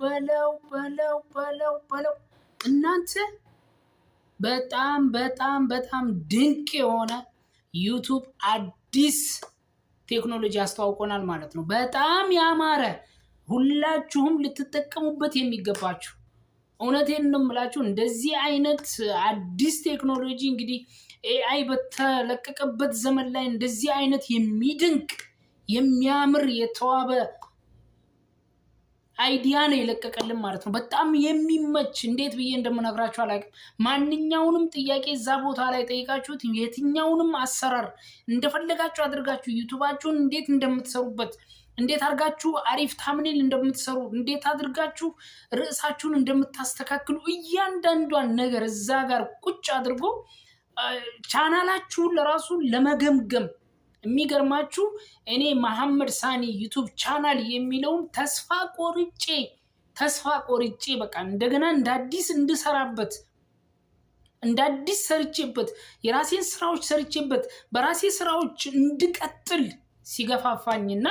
በለው እናንተ በጣም ድንቅ የሆነ ዩቱብ አዲስ ቴክኖሎጂ አስተዋውቆናል ማለት ነው። በጣም ያማረ ሁላችሁም ልትጠቀሙበት የሚገባችሁ እውነቴን ነው የምላችሁ። እንደዚህ አይነት አዲስ ቴክኖሎጂ እንግዲህ ኤአይ በተለቀቀበት ዘመን ላይ እንደዚህ አይነት የሚድንቅ የሚያምር የተዋበ አይዲያ ነው የለቀቀልን ማለት ነው። በጣም የሚመች እንዴት ብዬ እንደምነግራችሁ አላውቅም። ማንኛውንም ጥያቄ እዛ ቦታ ላይ ጠይቃችሁት የትኛውንም አሰራር እንደፈለጋችሁ አድርጋችሁ ዩቲዩባችሁን እንዴት እንደምትሰሩበት እንዴት አድርጋችሁ አሪፍ ታምኔል እንደምትሰሩ እንዴት አድርጋችሁ ርዕሳችሁን እንደምታስተካክሉ እያንዳንዷን ነገር እዛ ጋር ቁጭ አድርጎ ቻናላችሁን ለራሱ ለመገምገም የሚገርማችሁ እኔ መሐመድ ሳኒ ዩቲዩብ ቻናል የሚለውን ተስፋ ቆርጬ በቃ እንደገና እንዳዲስ እንድሰራበት እንዳዲስ ሰርቼበት የራሴን ስራዎች ሰርቼበት በራሴ ስራዎች እንድቀጥል ሲገፋፋኝና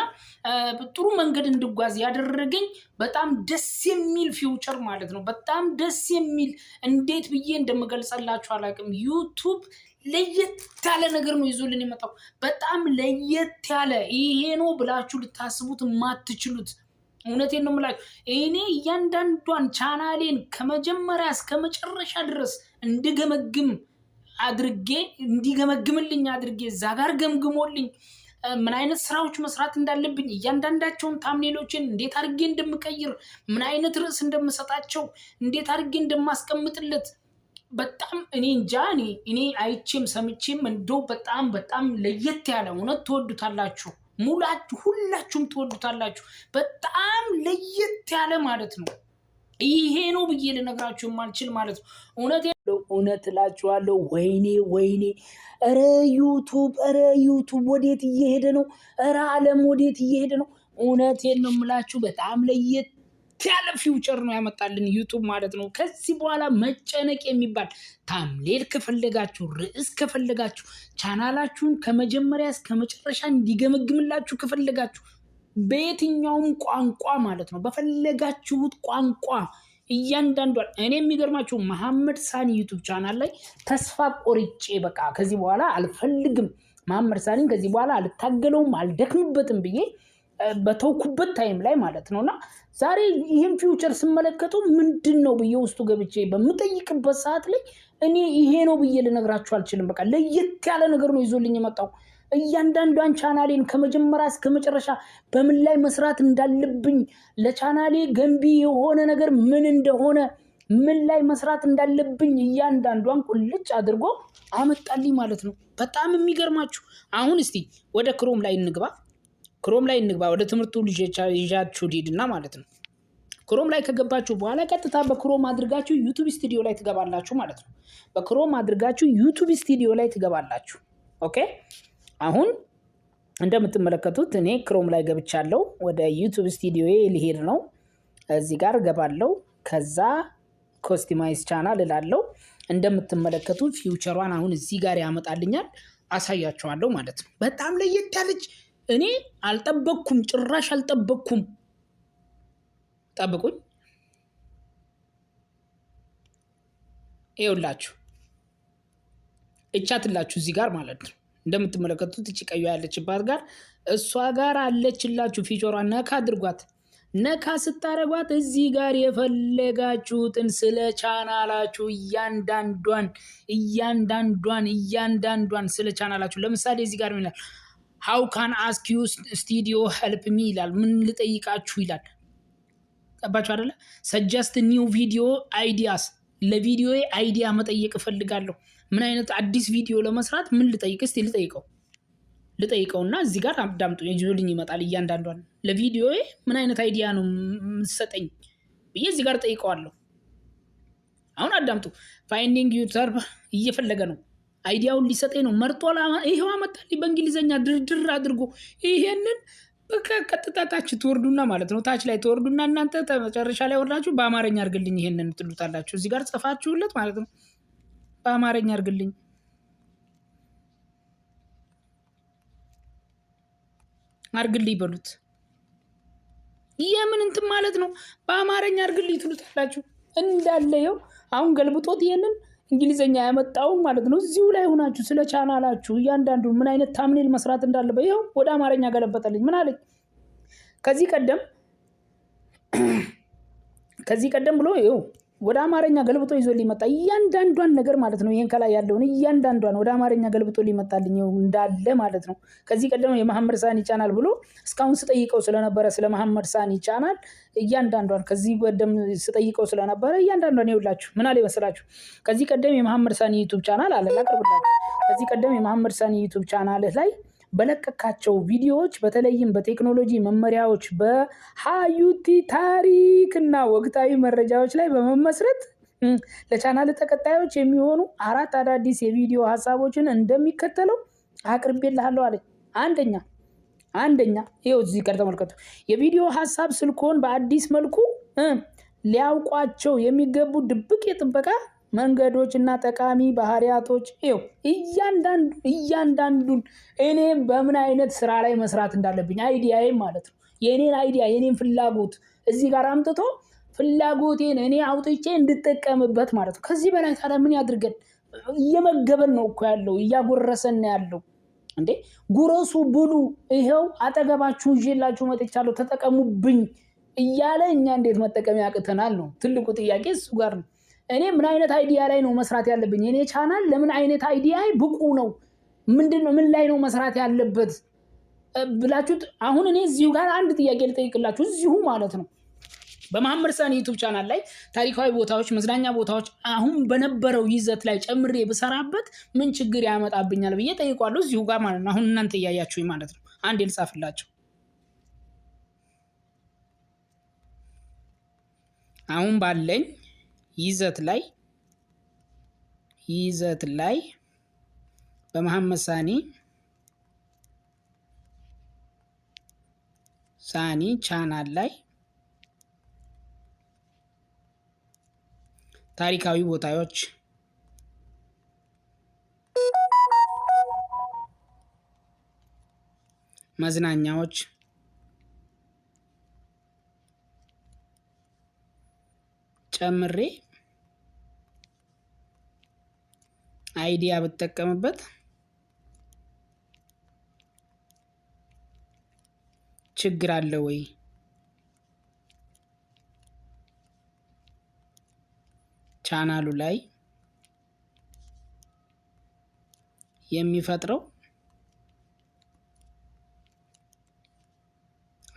ጥሩ መንገድ እንድጓዝ ያደረገኝ በጣም ደስ የሚል ፊውቸር ማለት ነው። በጣም ደስ የሚል እንዴት ብዬ እንደምገልጸላችሁ አላውቅም። ዩቲዩብ ለየት ያለ ነገር ነው ይዞልን የመጣው። በጣም ለየት ያለ ይሄ ነው ብላችሁ ልታስቡት የማትችሉት እውነቴን ነው የምላችሁ። እኔ እያንዳንዷን ቻናሌን ከመጀመሪያ እስከ መጨረሻ ድረስ እንዲገመግምልኝ አድርጌ እዛ ጋር ገምግሞልኝ ምን አይነት ስራዎች መስራት እንዳለብኝ እያንዳንዳቸውን ታምኔሎችን እንዴት አድርጌ እንደምቀይር ምን አይነት ርዕስ እንደምሰጣቸው እንዴት አድርጌ እንደማስቀምጥለት በጣም እኔ እንጃ እኔ አይቼም ሰምቼም እንደው በጣም ለየት ያለ እውነት ትወዱታላችሁ። ሁላችሁም ትወዱታላችሁ። በጣም ለየት ያለ ማለት ነው። ይሄ ነው ብዬ ልነግራችሁ የማልችል ማለት ነው። እውነት እላችኋለሁ። ወይኔ ኧረ ዩቱብ ወዴት እየሄደ ነው? ኧረ ዓለም ወዴት እየሄደ ነው? እውነቴን ነው የምላችሁ። በጣም ለየት ያለ ፊውቸር ነው ያመጣልን ዩቱብ ማለት ነው። ከዚህ በኋላ መጨነቅ የሚባል ታምሌል ከፈለጋችሁ ርዕስ ከፈለጋችሁ ቻናላችሁን ከመጀመሪያ እስከ መጨረሻ እንዲገመግምላችሁ ከፈለጋችሁ በየትኛውም ቋንቋ ማለት ነው በፈለጋችሁት ቋንቋ እያንዳንዷን እኔ የሚገርማችሁ መሐመድ ሳኒ ዩቱብ ቻናል ላይ ተስፋ ቆርጬ በቃ ከዚህ በኋላ አልፈልግም መሐመድ ሳኒን ከዚህ በኋላ አልታገለውም አልደክምበትም ብዬ በተውኩበት ታይም ላይ ማለት ነውና ዛሬ ይሄን ፊውቸር ስመለከቱ ምንድነው ብዬ ውስጡ ገብቼ በመጠይቅበት ሰዓት ላይ እኔ ይሄ ነው ብዬ ልነግራችሁ አልችልም። በቃ ለየት ያለ ነገር ነው ይዞልኝ የመጣው። እያንዳንዷን ቻናሌን ከመጀመሪያ እስከ መጨረሻ በምን ላይ መስራት እንዳለብኝ ለቻናሌ ገንቢ የሆነ ነገር ምን እንደሆነ ምን ላይ መስራት እንዳለብኝ እያንዳንዷን ቁልጭ አድርጎ አመጣልኝ ማለት ነው። በጣም የሚገርማችሁ አሁን እስቲ ወደ ክሮም ላይ እንግባ። ወደ ትምህርቱ ልጃችሁ ሊድና ማለት ነው። ክሮም ላይ ከገባችሁ በኋላ ቀጥታ በክሮም አድርጋችሁ ዩቲዩብ ስቱዲዮ ላይ ትገባላችሁ ማለት ነው። በክሮም አድርጋችሁ ዩቲዩብ ስቱዲዮ ላይ ትገባላችሁ። ኦኬ አሁን እንደምትመለከቱት እኔ ክሮም ላይ ገብቻለሁ። ወደ ዩቲዩብ ስቱዲዮ ልሄድ ነው። እዚህ ጋር ገባለሁ። ከዛ ኮስቲማይዝ ቻናል እላለሁ። እንደምትመለከቱት ፊውቸሯን አሁን እዚህ ጋር ያመጣልኛል። አሳያችኋለሁ ማለት ነው። በጣም ለየት ያለች እኔ አልጠበቅኩም፣ ጭራሽ አልጠበቅኩም። ጠብቁኝ። ይኸውላችሁ እቻትላችሁ እዚህ ጋር ማለት ነው። እንደምትመለከቱት እቺ ቀዩ ያለችባት ጋር እሷ ጋር አለችላችሁ። ፊቸሯን ነካ አድርጓት። ነካ ስታረጓት እዚህ ጋር የፈለጋችሁትን ስለ ቻናላችሁ እያንዳንዷን ስለ ቻናላችሁ ለምሳሌ እዚህ ጋር ይላል how can ask you studio help me ይላል። ምን ልጠይቃችሁ ይላል። ጠባችሁ አይደለ? suggest new video ideas ለቪዲዮ አይዲያ መጠየቅ ፈልጋለሁ። ምን አይነት አዲስ ቪዲዮ ለመስራት ምን ልጠይቅ እስቲ ልጠይቀውና እዚህ ጋር አዳምጡ ይዞልኝ ይመጣል። እያንዳንዷን ለቪዲዮ ምን አይነት አይዲያ ነው የምትሰጠኝ ብዬ እዚህ ጋር ጠይቀዋለሁ። አሁን አዳምጡ። ፋይንዲንግ ዩዘር እየፈለገ ነው። አይዲያውን ሊሰጠኝ ነው። መርጦላ ይሄው አመጣልኝ በእንግሊዘኛ ድርድር አድርጎ። ይሄንን በቀጥታ ታች ትወርዱና ማለት ነው ታች ላይ ትወርዱና እናንተ መጨረሻ ላይ ወርዳችሁ በአማርኛ አድርግልኝ ይሄንን ትሉታላችሁ። እዚህ ጋር ጽፋችሁለት ማለት ነው በአማርኛ አድርግልኝ በሉት። የምን እንትን ማለት ነው? በአማርኛ አድርግልኝ ትሉታላችሁ እንዳለ ይኸው አሁን ገልብጦት ይሄንን እንግሊዘኛ ያመጣው ማለት ነው። እዚሁ ላይ ሆናችሁ ስለ ቻናላችሁ እያንዳንዱ ምን አይነት ታምኔል መስራት እንዳለበት ይኸው ወደ አማርኛ ገለበጠልኝ። ምን አለኝ? ከዚህ ቀደም ብሎ ይኸው ወደ አማርኛ ገልብጦ ይዞ ሊመጣ እያንዳንዷን ነገር ማለት ነው። ይሄን ከላይ ያለውን እያንዳንዷን ወደ አማርኛ ገልብጦ ሊመጣልኝ እንዳለ ማለት ነው። ከዚህ ቀደም የመሐመድ ሳኒ ቻናል ብሎ እስካሁን ስጠይቀው ስለነበረ ስለ መሐመድ ሳኒ ቻናል እያንዳንዷን ከዚህ ቀደም ስጠይቀው ስለነበረ እያንዳንዷን ይውላችሁ ምን አለ ይመስላችሁ? ከዚህ ቀደም የመሐመድ ሳኒ ዩቲዩብ ቻናል አለ ላቅርብላችሁ። ከዚህ ቀደም የመሐመድ ሳኒ ዩቲዩብ ቻናል ላይ በለቀቃቸው ቪዲዮዎች በተለይም በቴክኖሎጂ መመሪያዎች በሃዩቲ ታሪክና ወቅታዊ መረጃዎች ላይ በመመስረት ለቻናል ተከታዮች የሚሆኑ 4 አዳዲስ የቪዲዮ ሐሳቦችን እንደሚከተለው አቅርቤልሃለሁ አለ። አንደኛ ይኸው እዚህ ጋር ተመልከቱ። የቪዲዮ ሐሳብ ስልኮን በአዲስ መልኩ ሊያውቋቸው የሚገቡ ድብቅ የጥበቃ መንገዶች እና ጠቃሚ ባህሪያቶች ይኸው እያንዳንዱን እኔም በምን አይነት ስራ ላይ መስራት እንዳለብኝ አይዲያዬ ማለት ነው። የኔን አይዲያ የኔን ፍላጎት እዚህ ጋር አምጥቶ ፍላጎቴን እኔ አውጥቼ እንድጠቀምበት ማለት ነው። ከዚህ በላይ ታዲያ ምን ያድርገን? እየመገበን ነው እኮ ያለው፣ እያጎረሰን ያለው። እንዴ ጉረሱ ብሉ፣ ይኸው አጠገባችሁ ይዤላችሁ መጥቻለሁ ተጠቀሙብኝ እያለ እኛ እንዴት መጠቀም ያቅተናል ነው ትልቁ ጥያቄ። እሱ ጋር ነው እኔ ምን አይነት አይዲያ ላይ ነው መስራት ያለብኝ? እኔ ቻናል ለምን አይነት አይዲያ ብቁ ነው? ምንድነው ምን ላይ ነው መስራት ያለበት ብላችሁት አሁን እኔ እዚሁ ጋር አንድ ጥያቄ ልጠይቅላችሁ እዚሁ ማለት ነው። በመሐመድ ሳኒ ዩቲዩብ ቻናል ላይ ታሪካዊ ቦታዎች፣ መዝናኛ ቦታዎች አሁን በነበረው ይዘት ላይ ጨምሬ ብሰራበት ምን ችግር ያመጣብኛል ብዬ ጠይቋለሁ እዚሁ ጋር ማለት ነው። አሁን እናንተ እያያችሁኝ ማለት ነው። አንዴ ልጻፍላችሁ። አሁን ባለኝ ይዘት ላይ በመሐመድ ሳኒ ቻናል ላይ ታሪካዊ ቦታዎች፣ መዝናኛዎች ጨምሬ አይዲያ ብጠቀምበት ችግር አለ ወይ? ቻናሉ ላይ የሚፈጥረው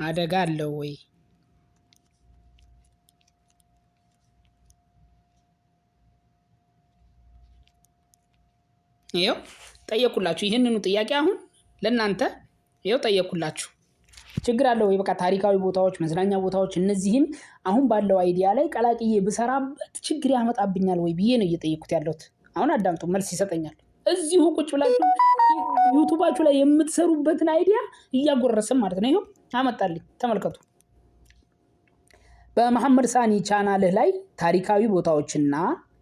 አደጋ አለ ወይ? ይኸው ጠየቁላችሁ። ይህንኑ ጥያቄ አሁን ለእናንተ ይኸው ጠየቁላችሁ። ችግር አለ ወይ? በቃ ታሪካዊ ቦታዎች፣ መዝናኛ ቦታዎች እነዚህን አሁን ባለው አይዲያ ላይ ቀላቅዬ ብሰራበት ችግር ያመጣብኛል ወይ ብዬ ነው እየጠየኩት ያለሁት። አሁን አዳምጡ፣ መልስ ይሰጠኛል። እዚሁ ቁጭ ብላችሁ ዩቱባችሁ ላይ የምትሰሩበትን አይዲያ እያጎረስን ማለት ነው። ይኸው አመጣልኝ፣ ተመልከቱ። በመሐመድ ሳኒ ቻናልህ ላይ ታሪካዊ ቦታዎችና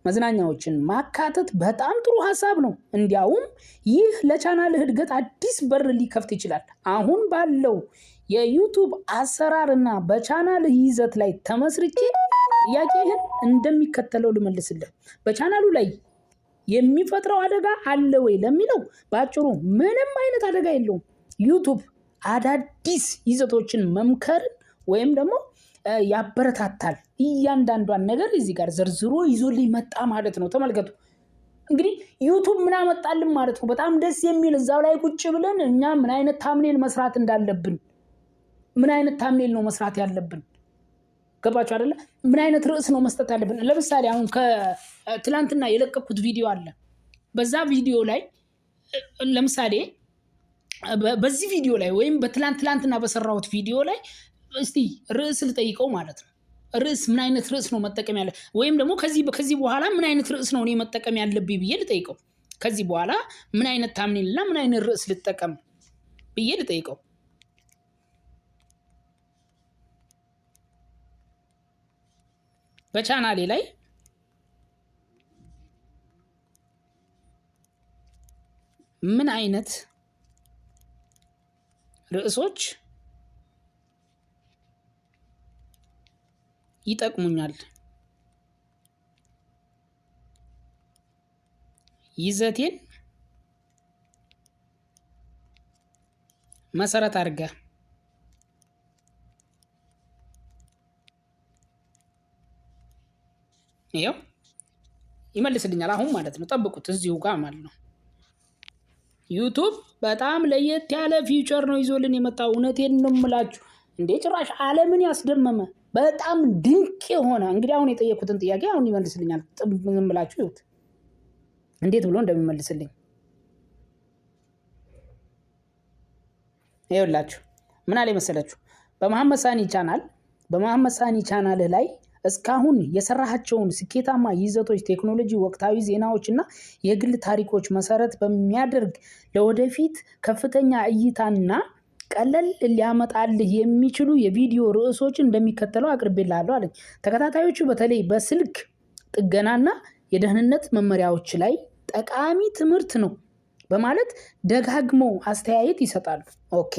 መዝናኛዎችን ማካተት በጣም ጥሩ ሐሳብ ነው። እንዲያውም ይህ ለቻናልህ እድገት አዲስ በር ሊከፍት ይችላል። አሁን ባለው የዩቱብ አሰራርና በቻናልህ ይዘት ላይ ተመስርቼ ጥያቄህን እንደሚከተለው ልመልስልህ። በቻናሉ ላይ የሚፈጥረው አደጋ አለ ወይ ለሚለው በአጭሩ ምንም አይነት አደጋ የለውም። ዩቱብ አዳዲስ ይዘቶችን መምከርን ወይም ደግሞ ያበረታታል። እያንዳንዷን ነገር እዚህ ጋር ዘርዝሮ ይዞልኝ መጣ ማለት ነው። ተመልከቱ እንግዲህ ዩቱብ ምን አመጣልን ማለት ነው። በጣም ደስ የሚል እዛው ላይ ቁጭ ብለን እኛ ምን አይነት ታምኔል መስራት እንዳለብን፣ ምን አይነት ታምኔል ነው መስራት ያለብን፣ ገባችሁ አይደለ? ምን አይነት ርዕስ ነው መስጠት ያለብን። ለምሳሌ አሁን ከትላንትና የለቀኩት ቪዲዮ አለ። በዛ ቪዲዮ ላይ ለምሳሌ በዚህ ቪዲዮ ላይ ወይም በትላንትና በሰራሁት ቪዲዮ ላይ እስቲ ርዕስ ልጠይቀው ማለት ነው። ርዕስ ምን አይነት ርዕስ ነው መጠቀም ያለ ወይም ደግሞ ከዚህ በኋላ ምን አይነት ርዕስ ነው እኔ መጠቀም ያለብኝ ብዬ ልጠይቀው። ከዚህ በኋላ ምን አይነት ታምኔልና ምን አይነት ርዕስ ልጠቀም ብዬ ልጠይቀው። በቻናሌ ላይ ምን አይነት ርዕሶች ይጠቅሙኛል፣ ይዘቴን መሰረት አድርገህ ይኸው ይመልስልኛል አሁን ማለት ነው። ጠብቁት እዚሁ ጋር ማለት ነው። ዩቲዩብ በጣም ለየት ያለ ፊቸር ነው ይዞልን የመጣው። እውነቴን ነው የምላችሁ። እንዴ ጭራሽ ዓለምን ያስደመመ በጣም ድንቅ የሆነ እንግዲህ አሁን የጠየኩትን ጥያቄ አሁን ይመልስልኛል። ዝም ብላችሁ ይሁት እንዴት ብሎ እንደሚመልስልኝ ይኸውላችሁ። ምን አለ መሰላችሁ? በመሐመድ ሳኒ ቻናል ላይ እስካሁን የሰራሃቸውን ስኬታማ ይዘቶች፣ ቴክኖሎጂ፣ ወቅታዊ ዜናዎች እና የግል ታሪኮች መሰረት በሚያደርግ ለወደፊት ከፍተኛ እይታና ቀለል ሊያመጣልህ የሚችሉ የቪዲዮ ርዕሶችን እንደሚከተለው አቅርቤልሃለሁ አለኝ። ተከታታዮቹ በተለይ በስልክ ጥገናና የደህንነት መመሪያዎች ላይ ጠቃሚ ትምህርት ነው በማለት ደጋግመው አስተያየት ይሰጣሉ። ኦኬ።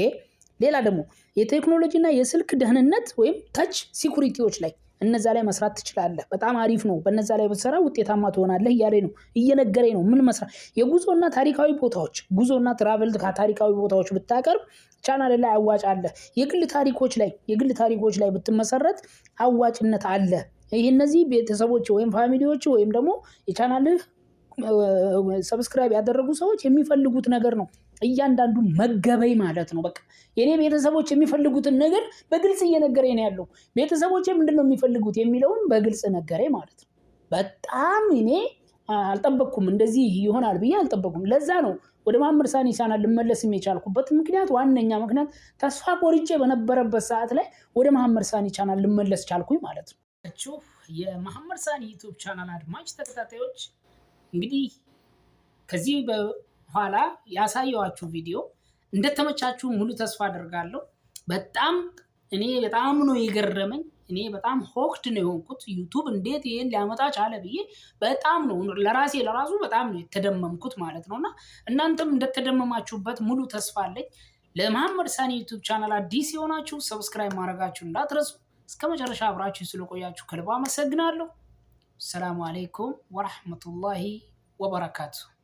ሌላ ደግሞ የቴክኖሎጂና የስልክ ደህንነት ወይም ተች ሲኩሪቲዎች ላይ እነዛ ላይ መስራት ትችላለህ፣ በጣም አሪፍ ነው፣ በነዛ ላይ ብትሰራ ውጤታማ ትሆናለህ እያለኝ ነው፣ እየነገረኝ ነው። ምን መስራት የጉዞና ታሪካዊ ቦታዎች ጉዞና ትራቨል ታሪካዊ ቦታዎች ብታቀርብ ቻናል ላይ አዋጭ አለ። የግል ታሪኮች ላይ ብትመሰረት አዋጭነት አለ። ይህ እነዚህ ቤተሰቦች ወይም ፋሚሊዎች ወይም ደግሞ የቻናልህ ሰብስክራይብ ያደረጉ ሰዎች የሚፈልጉት ነገር ነው። እያንዳንዱ መገበይ ማለት ነው። በቃ የኔ ቤተሰቦች የሚፈልጉትን ነገር በግልጽ እየነገረኝ ነው ያለው። ቤተሰቦች ምንድነው የሚፈልጉት የሚለውን በግልጽ ነገረኝ ማለት ነው። በጣም እኔ አልጠበቅኩም፣ እንደዚህ ይሆናል ብዬ አልጠበቅኩም። ለዛ ነው ወደ መሐመድ ሳኒ ቻናል ልመለስም የቻልኩበት ምክንያት፣ ዋነኛ ምክንያት ተስፋ ቆርጬ በነበረበት ሰዓት ላይ ወደ መሐመድ ሳኒ ቻናል ልመለስ ቻልኩኝ ማለት ነው። የመሐመድ ሳኒ ዩቲዩብ ቻናል አድማጭ ተከታታዮች እንግዲህ ከዚህ በኋላ ያሳየዋችሁ ቪዲዮ እንደተመቻችሁ ሙሉ ተስፋ አደርጋለሁ። እኔ በጣም ነው የገረመኝ። እኔ በጣም ሆክድ ነው የሆንኩት። ዩቲዩብ እንዴት ይሄን ሊያመጣ ቻለ ብዬ በጣም ነው ለራሱ በጣም ነው የተደመምኩት ማለት ነውና እናንተም እንደተደመማችሁበት ሙሉ ተስፋ አለኝ። ለመሐመድ ሳኒ ዩቲዩብ ቻናል አዲስ የሆናችሁ ሰብስክራይብ ማድረጋችሁ እንዳትረሱ። እስከ መጨረሻ አብራችሁ ስለቆያችሁ ከልብ አመሰግናለሁ። ሰላም አለይኩም ወራህመቱላሂ ወበረካቱ።